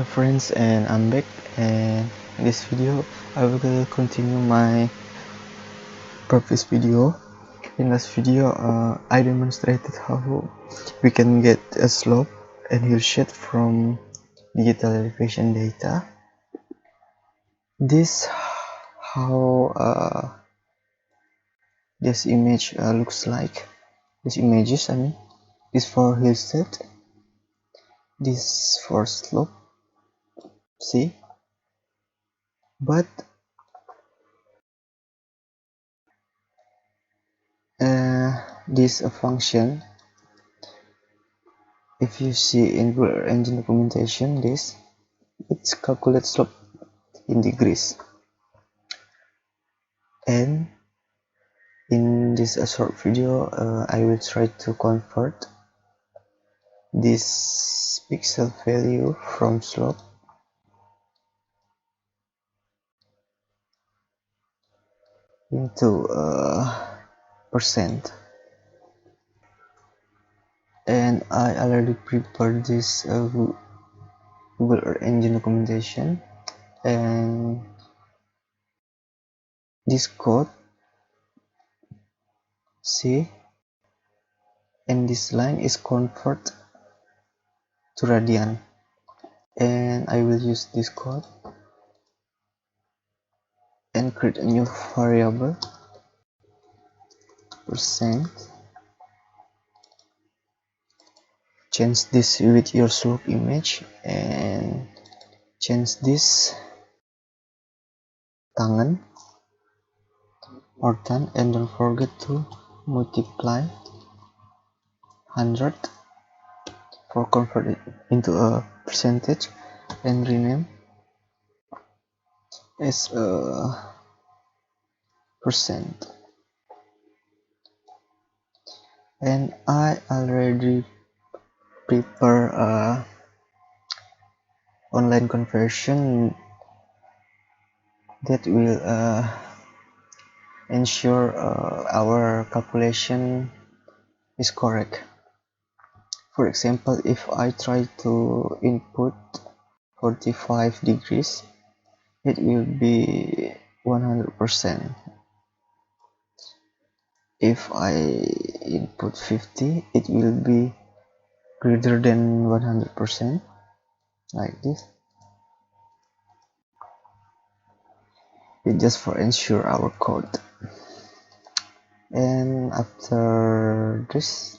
friends, and I'm back, and in this video I will continue my previous video. In last video I demonstrated how we can get a slope and hillside from digital elevation data. This how this image looks like. These images, I mean, this for hillside, this for slope, see, but this function, if you see in Google engine documentation, it's calculate slope in degrees, and in this short video I will try to convert this pixel value from slope into percent. And I already prepared this Google Earth Engine documentation, and this code, see, and this line is convert to radian, and I will use this code and create a new variable percent. Change this with your slope image and change this tangan or tan, and don't forget to multiply 100 for convert it into a percentage and rename as a percent. And I already prepare online conversion that will ensure our calculation is correct. For example, if I try to input 45 degrees, it will be 100%. If I input 50, it will be greater than 100%, like this. It's just for ensure our code. And after this,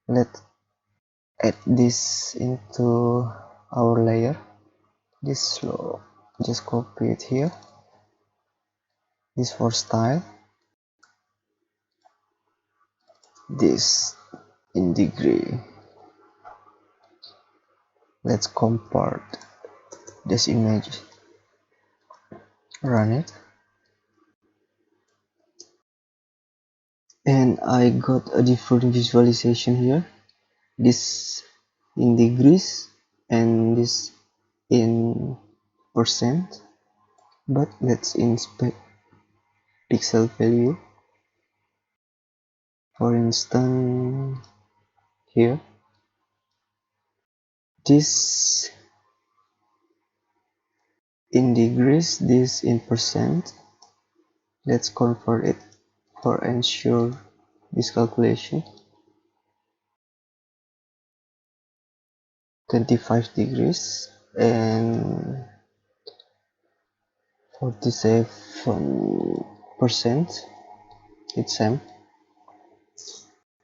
let's add this into our layer. This slope, just copy it here. This for style, this in degree. Let's compare this image, run it, and I got a different visualization here. This in degrees and this in percent, but let's inspect pixel value. For instance, here, this in degrees, this in percent. Let's convert it for ensure this calculation. 25 degrees and 47%. It's same.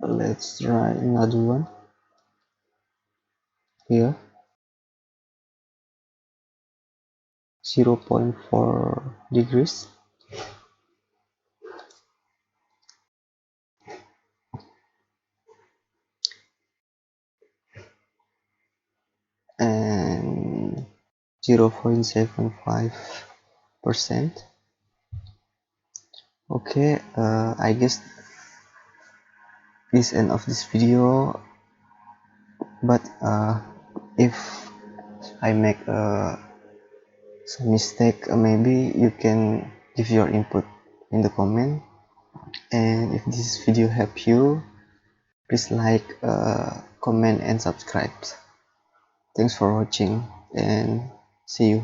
Let's try another one here. 0.4 degrees. And 0.75%. Okay, I guess this end of this video, but if I make some mistake, maybe you can give your input in the comment. And if this video help you, please like, comment and subscribe. Thanks for watching. and see you.